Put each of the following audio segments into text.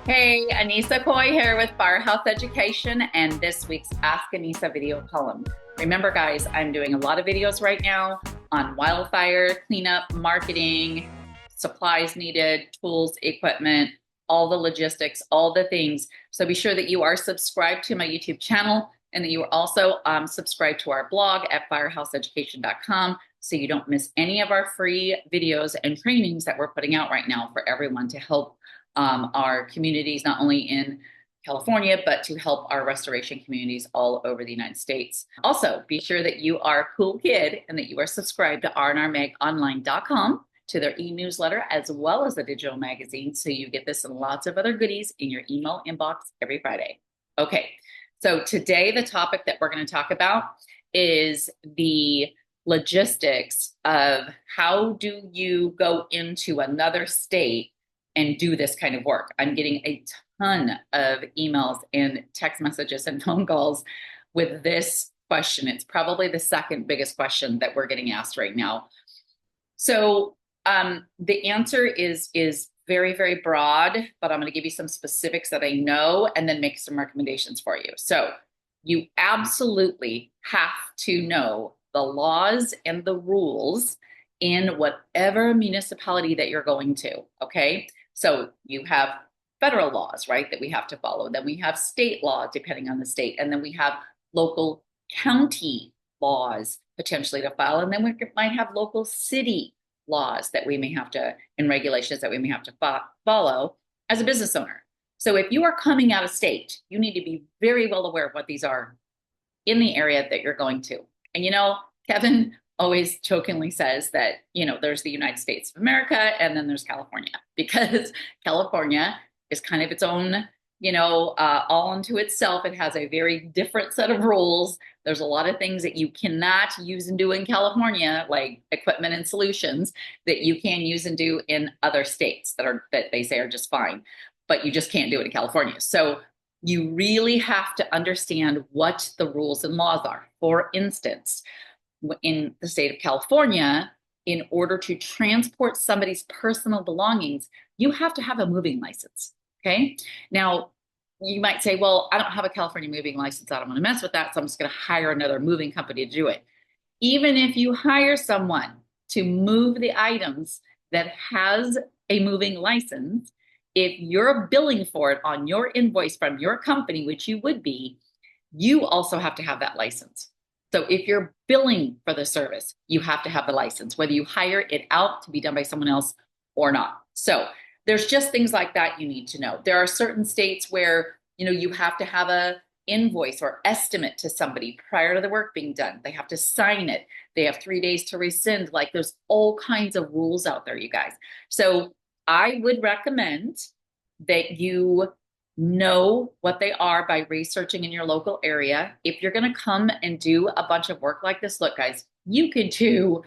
Hey, Anissa Coy here with Firehouse Education and this week's Ask Annissa video column. Remember, guys, I'm doing a lot of videos right now on wildfire cleanup, marketing, supplies needed, tools, equipment, all the logistics, all the things. So be sure that you are subscribed to my YouTube channel and that you are also subscribed to our blog at firehouseeducation.com so you don't miss any of our free videos and trainings that we're putting out right now for everyone to help our communities, not only in California, but to help our restoration communities all over the United States. Also, be sure that you are a cool kid and that you are subscribed to rnrmagonline.com to their e-newsletter as well as the digital magazine so you get this and lots of other goodies in your email inbox every Friday. Okay, so today the topic that we're going to talk about is the logistics of how do you go into another state and do this kind of work. I'm getting a ton of emails and text messages and phone calls with this question. It's probably the second biggest question that we're getting asked right now. So the answer is very, very broad, but I'm going to give you some specifics that I know and then make some recommendations for you. So you absolutely have to know the laws and the rules in whatever municipality that you're going to, okay? So you have federal laws, right, that we have to follow. Then we have state law, depending on the state. And then we have local county laws potentially to follow. And then we might have local city laws that we may have to, and regulations that we may have to follow as a business owner. So if you are coming out of state, you need to be very well aware of what these are in the area that you're going to. And you know, Kevin always jokingly says that, you know, there's the United States of America and then there's California, because California is kind of its own, you know, all unto itself. It has a very different set of rules. There's a lot of things that you cannot use and do in California, like equipment and solutions that you can use and do in other states that they say are just fine, but you just can't do it in California. So you really have to understand what the rules and laws are. For instance, in the state of California, in order to transport somebody's personal belongings, you have to have a moving license. Okay. Now, you might say, well, I don't have a California moving license. I don't want to mess with that. So I'm just going to hire another moving company to do it. Even if you hire someone to move the items that has a moving license, if you're billing for it on your invoice from your company, which you would be, you also have to have that license. So if you're billing for the service, you have to have the license, whether you hire it out to be done by someone else or not. So there's just things like that you need to know. There are certain states where, you know, you have to have a invoice or estimate to somebody prior to the work being done. They have to sign it. They have 3 days to rescind. Like, there's all kinds of rules out there, you guys. So I would recommend that you know what they are by researching in your local area. If you're going to come and do a bunch of work like this, look, guys, you could do,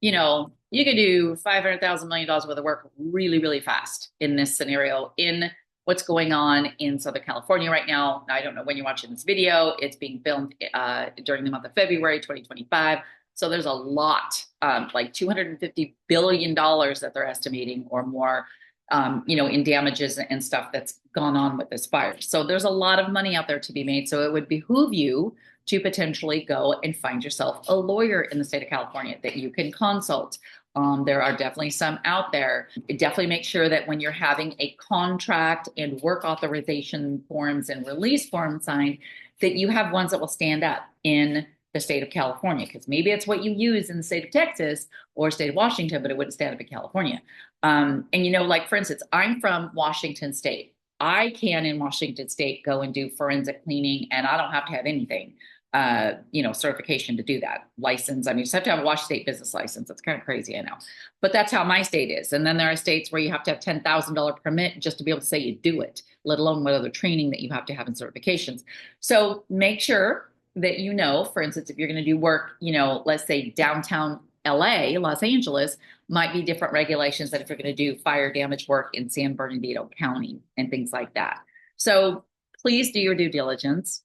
you know, you could do $500,000 million worth of work really, really fast in this scenario, in what's going on in Southern California right now. I don't know when you're watching this video. It's being filmed during the month of February 2025. So there's a lot, like $250 billion that they're estimating or more, you know, in damages and stuff that's gone on with this fire. So there's a lot of money out there to be made. So it would behoove you to potentially go and find yourself a lawyer in the state of California that you can consult. There are definitely some out there. Definitely make sure that when you're having a contract and work authorization forms and release forms signed, that you have ones that will stand up in the state of California, because maybe it's what you use in the state of Texas or state of Washington, but it wouldn't stand up in California. And, you know, like, for instance, I'm from Washington State. I can, in Washington State, go and do forensic cleaning, and I don't have to have anything, you know, certification to do that. License, I mean, you just have to have a Washington State business license. That's kind of crazy, I know. But that's how my state is. And then there are states where you have to have $10,000 permit just to be able to say you do it, let alone what other training that you have to have in certifications. So make sure that, you know, for instance, if you're going to do work, you know, let's say downtown LA, Los Angeles, might be different regulations than if you're going to do fire damage work in San Bernardino County and things like that. So please do your due diligence.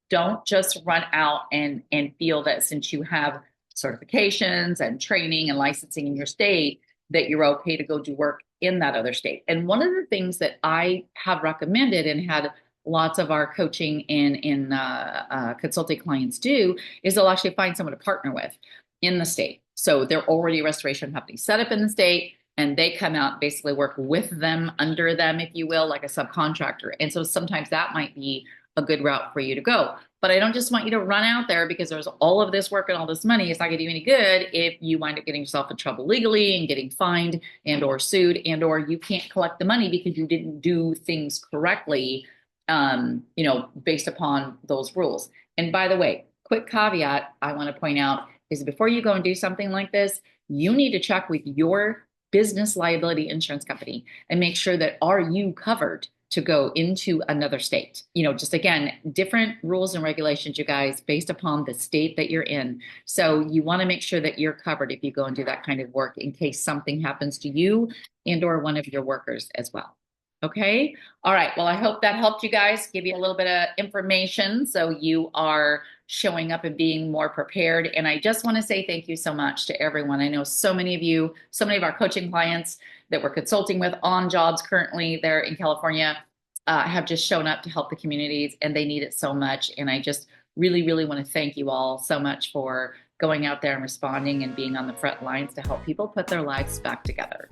Don't just run out and feel that since you have certifications and training and licensing in your state, that you're okay to go do work in that other state. And one of the things that I have recommended and had lots of our coaching and consulting clients do is they'll actually find someone to partner with in the state. So they're already a restoration company set up in the state, and they come out, basically work with them, under them, if you will, like a subcontractor. And so sometimes that might be a good route for you to go. But I don't just want you to run out there because there's all of this work and all this money. It's not going to do any good if you wind up getting yourself in trouble legally and getting fined and or sued and or you can't collect the money because you didn't do things correctly, based upon those rules. And by the way, quick caveat I want to point out is before you go and do something like this, you need to check with your business liability insurance company and make sure that are you covered to go into another state. Just again, different rules and regulations, you guys, based upon the state that you're in. So you want to make sure that you're covered if you go and do that kind of work in case something happens to you and or one of your workers as well. Okay. All right. Well, I hope that helped you guys, give you a little bit of information so you are showing up and being more prepared. And I just want to say thank you so much to everyone. I know so many of you, so many of our coaching clients that we're consulting with on jobs currently there in California have just shown up to help the communities, and they need it so much. And I just really, really want to thank you all so much for going out there and responding and being on the front lines to help people put their lives back together.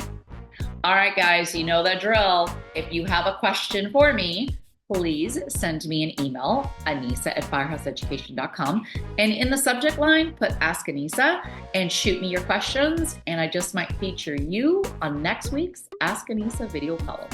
All right, guys, you know the drill. If you have a question for me, please send me an email, Annissa@firehouseeducation.com. And in the subject line, put Ask Annissa and shoot me your questions. And I just might feature you on next week's Ask Annissa video column.